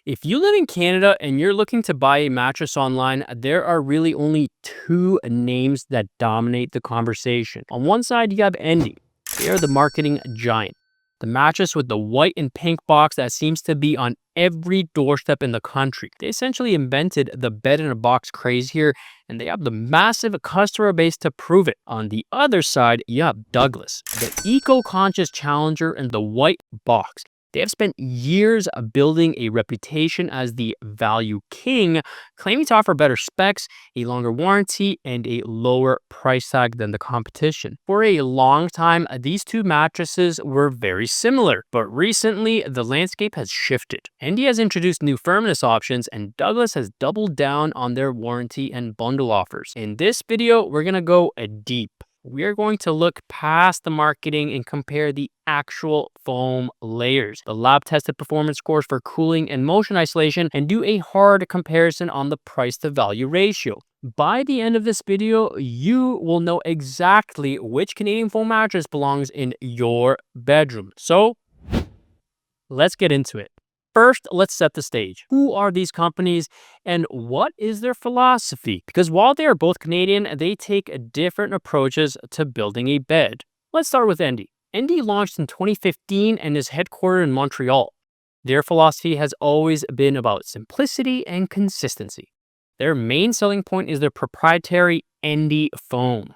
If you live in Canada and you're looking to buy a mattress online, there are really only two names that dominate the conversation. On one side, you have Endy. They are the marketing giant. The mattress with the white and pink box that seems to be on every doorstep in the country. They essentially invented the bed in a box craze here, and they have the massive customer base to prove it. On the other side, you have Douglas, the eco-conscious challenger in the white box. They have spent years building a reputation as the value king, claiming to offer better specs, a longer warranty, and a lower price tag than the competition. For a long time, these two mattresses were very similar, but recently the landscape has shifted. Endy has introduced new firmness options, and Douglas has doubled down on their warranty and bundle offers. In this video, we're gonna go deep. We are going to look past the marketing and compare the actual foam layers, the lab-tested performance scores for cooling and motion isolation, and do a hard comparison on the price to value ratio. By the end of this video, you will know exactly which Canadian foam mattress belongs in your bedroom. So let's get into it. First, let's set the stage. Who are these companies and what is their philosophy? Because while they are both Canadian, they take different approaches to building a bed. Let's start with Endy. Endy launched in 2015 and is headquartered in Montreal. Their philosophy has always been about simplicity and consistency. Their main selling point is their proprietary Endy foam.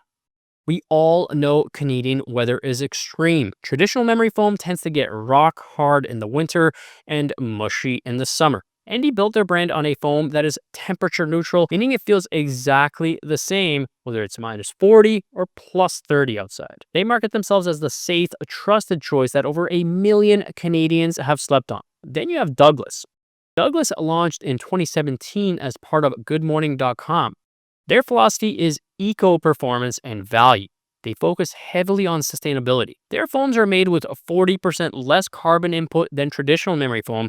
We all know Canadian weather is extreme. Traditional memory foam tends to get rock hard in the winter and mushy in the summer. Endy built their brand on a foam that is temperature neutral, meaning it feels exactly the same whether it's -40 or +30 outside. They market themselves as the safe, trusted choice that over 1 million Canadians have slept on. Then you have Douglas. Douglas launched in 2017 as part of goodmorning.com. Their philosophy is eco-performance and value. They focus heavily on sustainability. Their foams are made with 40% less carbon input than traditional memory foam,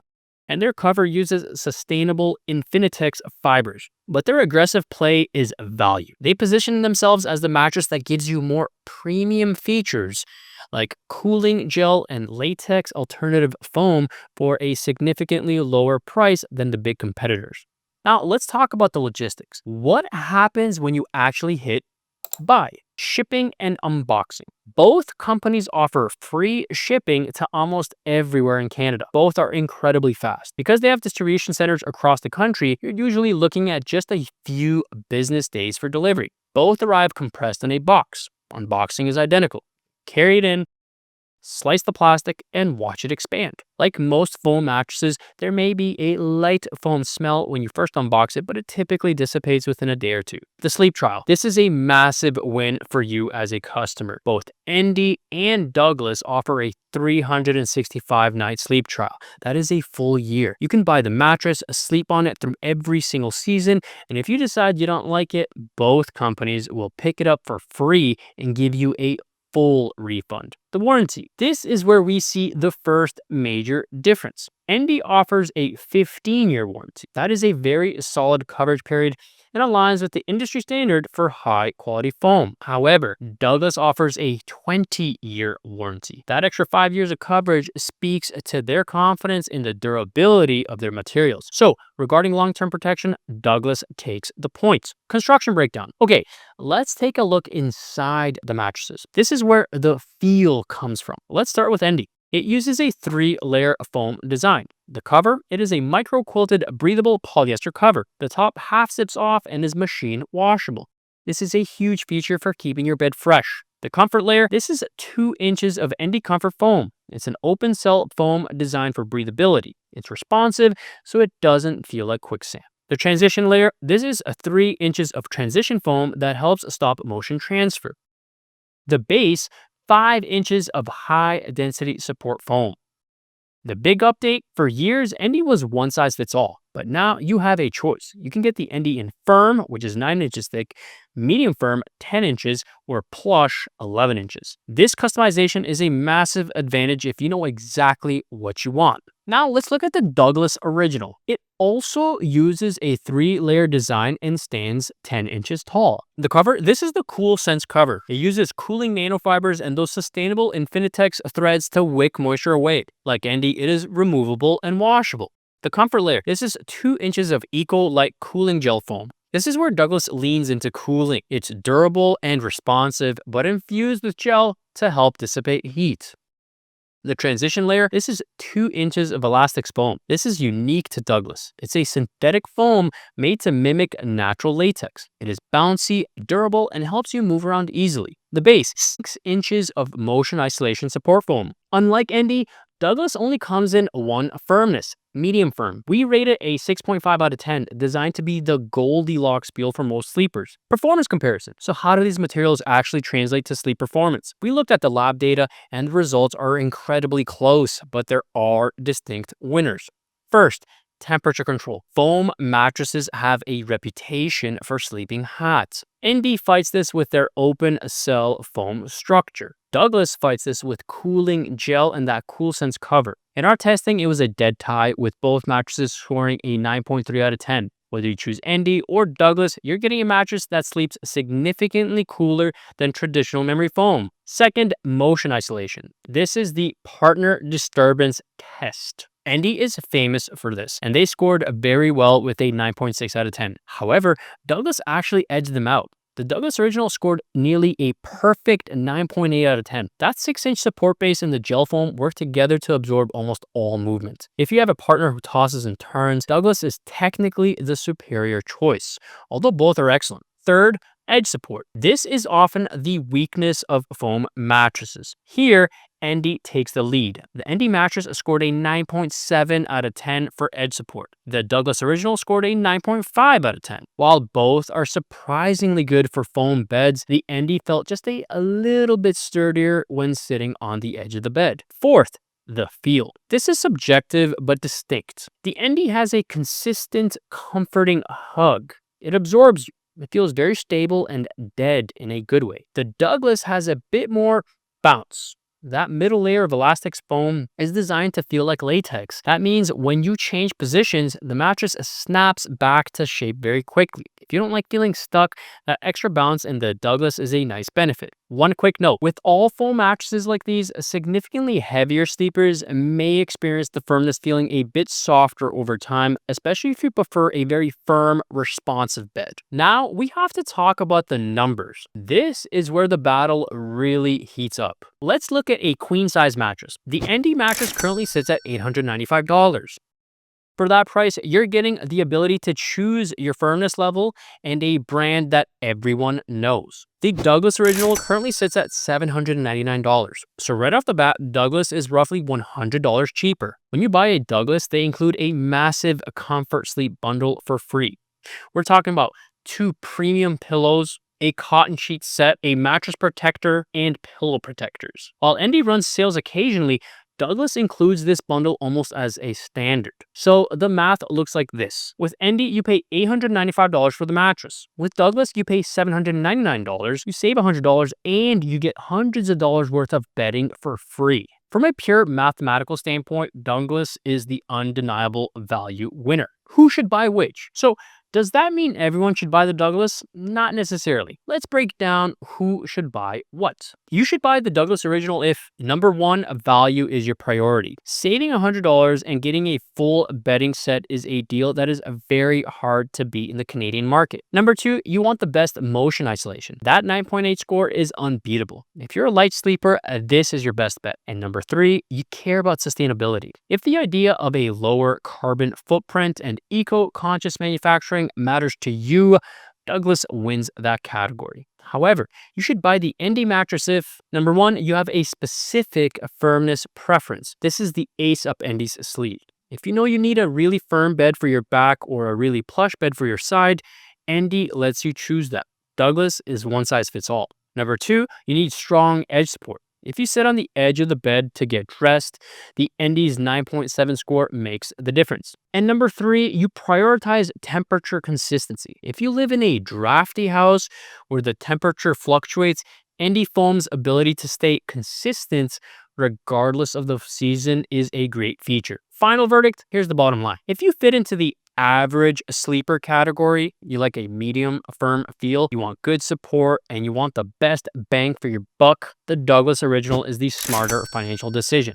and their cover uses sustainable Infinitex fibers. But their aggressive play is value. They position themselves as the mattress that gives you more premium features like cooling gel and latex alternative foam for a significantly lower price than the big competitors. Now, let's talk about the logistics. What happens when you actually hit buy? Shipping and unboxing. Both companies offer free shipping to almost everywhere in Canada. Both are incredibly fast. Because they have distribution centers across the country, you're usually looking at just a few business days for delivery. Both arrive compressed in a box. Unboxing is identical. Carry it in, slice the plastic, and watch it expand. Like most foam mattresses, there may be a light foam smell when you first unbox it, but it typically dissipates within a day or two. The sleep trial. This is a massive win for you as a customer. Both Endy and Douglas offer a 365-night sleep trial. That is a full year. You can buy the mattress, sleep on it through every single season, and if you decide you don't like it, both companies will pick it up for free and give you a full refund. The warranty. This is where we see the first major difference. Endy offers a 15-year warranty. That is a very solid coverage period and aligns with the industry standard for high quality foam. However, Douglas offers a 20-year warranty. That extra 5 years of coverage speaks to their confidence in the durability of their materials. So, regarding long-term protection, Douglas takes the points. Construction breakdown. Okay, let's take a look inside the mattresses. This is where the feel comes from. Let's start with Endy. It uses a 3-layer foam design. The cover, it is a micro-quilted breathable polyester cover. The top half zips off and is machine washable. This is a huge feature for keeping your bed fresh. The comfort layer, this is 2 inches of Endy comfort foam. It's an open cell foam designed for breathability. It's responsive, so it doesn't feel like quicksand. The transition layer, this is 3 inches of transition foam that helps stop motion transfer. The base, 5 inches of high density support foam. The big update, for years, Endy was one size fits all, but now you have a choice. You can get the Endy in firm, which is 9 inches thick, medium firm, 10 inches, or plush, 11 inches. This customization is a massive advantage if you know exactly what you want. Now let's look at the Douglas Original. It also uses a 3-layer design and stands 10 inches tall. The cover, this is the Cool Sense cover. It uses cooling nanofibers and those sustainable Infinitex threads to wick moisture away. Like Endy, it is removable and washable. The comfort layer. This is 2 inches of eco-light cooling gel foam. This is where Douglas leans into cooling. It's durable and responsive, but infused with gel to help dissipate heat. The transition layer, this is 2 inches of elastic foam. This is unique to Douglas. It's a synthetic foam made to mimic natural latex. It is bouncy, durable, and helps you move around easily. The base, 6 inches of motion isolation support foam. Unlike Endy, Douglas only comes in one firmness, medium firm. We rate it a 6.5 out of 10, designed to be the Goldilocks feel for most sleepers. Performance comparison. So how do these materials actually translate to sleep performance? We looked at the lab data and the results are incredibly close, but there are distinct winners. First, temperature control. Foam mattresses have a reputation for sleeping hot. Endy fights this with their open cell foam structure. Douglas fights this with cooling gel and that CoolSense cover. In our testing, it was a dead tie with both mattresses scoring a 9.3 out of 10. Whether you choose Endy or Douglas, you're getting a mattress that sleeps significantly cooler than traditional memory foam. Second, motion isolation. This is the partner disturbance test. Endy is famous for this, and they scored very well with a 9.6 out of 10. However, Douglas actually edged them out. The Douglas Original scored nearly a perfect 9.8 out of 10. That 6-inch support base and the gel foam work together to absorb almost all movement. If you have a partner who tosses and turns, Douglas is technically the superior choice, although both are excellent. Third, edge support. This is often the weakness of foam mattresses. Here, Endy takes the lead. The Endy mattress scored a 9.7 out of 10 for edge support. The Douglas Original scored a 9.5 out of 10. While both are surprisingly good for foam beds, the Endy felt just a little bit sturdier when sitting on the edge of the bed. Fourth, the feel. This is subjective but distinct. The Endy has a consistent, comforting hug. It absorbs you. It feels very stable and dead in a good way. The Douglas has a bit more bounce. That middle layer of elastic foam is designed to feel like latex. That means when you change positions, the mattress snaps back to shape very quickly. If you don't like feeling stuck, that extra bounce in the Douglas is a nice benefit. One quick note, with all foam mattresses like these, significantly heavier sleepers may experience the firmness feeling a bit softer over time, especially if you prefer a very firm, responsive bed. Now, we have to talk about the numbers. This is where the battle really heats up. Let's look at a queen size mattress. The Endy mattress currently sits at $895. For that price, you're getting the ability to choose your firmness level and a brand that everyone knows. The Douglas Original currently sits at $799. So right off the bat, Douglas is roughly $100 cheaper. When you buy a Douglas, they include a massive comfort sleep bundle for free. We're talking about 2 premium pillows, a cotton sheet set, a mattress protector, and pillow protectors. While Endy runs sales occasionally, Douglas includes this bundle almost as a standard. So the math looks like this. With Endy, you pay $895 for the mattress. With Douglas, you pay $799, you save $100, and you get hundreds of dollars worth of bedding for free. From a pure mathematical standpoint, Douglas is the undeniable value winner. Who should buy which? So does that mean everyone should buy the Douglas? Not necessarily. Let's break down who should buy what. You should buy the Douglas Original if, number one, value is your priority. Saving $100 and getting a full bedding set is a deal that is very hard to beat in the Canadian market. Number two, you want the best motion isolation. That 9.8 score is unbeatable. If you're a light sleeper, this is your best bet. And number three, you care about sustainability. If the idea of a lower carbon footprint and eco-conscious manufacturing matters to you, Douglas wins that category. However, you should buy the Endy mattress if, number one, you have a specific firmness preference. This is the ace up Endy's sleeve. If you know you need a really firm bed for your back or a really plush bed for your side, Endy lets you choose that. Douglas is one size fits all. Number two, you need strong edge support. If you sit on the edge of the bed to get dressed, the Endy's 9.7 score makes the difference. And number three, you prioritize temperature consistency. If you live in a drafty house where the temperature fluctuates, Endy foam's ability to stay consistent regardless of the season is a great feature. Final verdict, here's the bottom line. If you fit into the average sleeper category, you like a medium firm feel, you want good support, and you want the best bang for your buck, the Douglas Original is the smarter financial decision.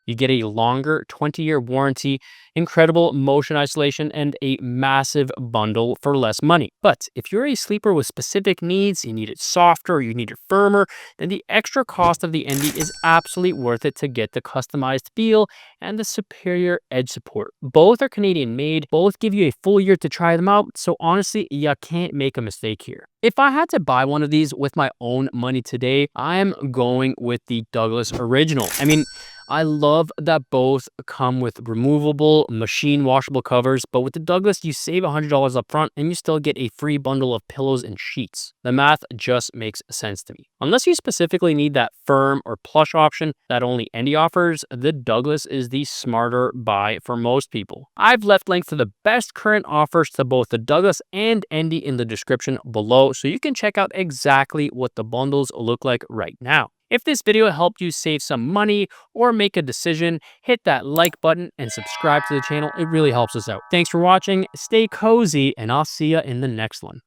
You get a longer 20-year warranty, incredible motion isolation, and a massive bundle for less money. But if you're a sleeper with specific needs, you need it softer, or you need it firmer, then the extra cost of the Endy is absolutely worth it to get the customized feel and the superior edge support. Both are Canadian made, both give you a full year to try them out, so honestly, you can't make a mistake here. If I had to buy one of these with my own money today, I'm going with the Douglas Original. I mean, I love that both come with removable, machine washable covers, but with the Douglas, you save $100 up front and you still get a free bundle of pillows and sheets. The math just makes sense to me. Unless you specifically need that firm or plush option that only Endy offers, the Douglas is the smarter buy for most people. I've left links to the best current offers to both the Douglas and Endy in the description below, so you can check out exactly what the bundles look like right now. If this video helped you save some money or make a decision, hit that like button and subscribe to the channel. It really helps us out. Thanks for watching, stay cozy, and I'll see you in the next one.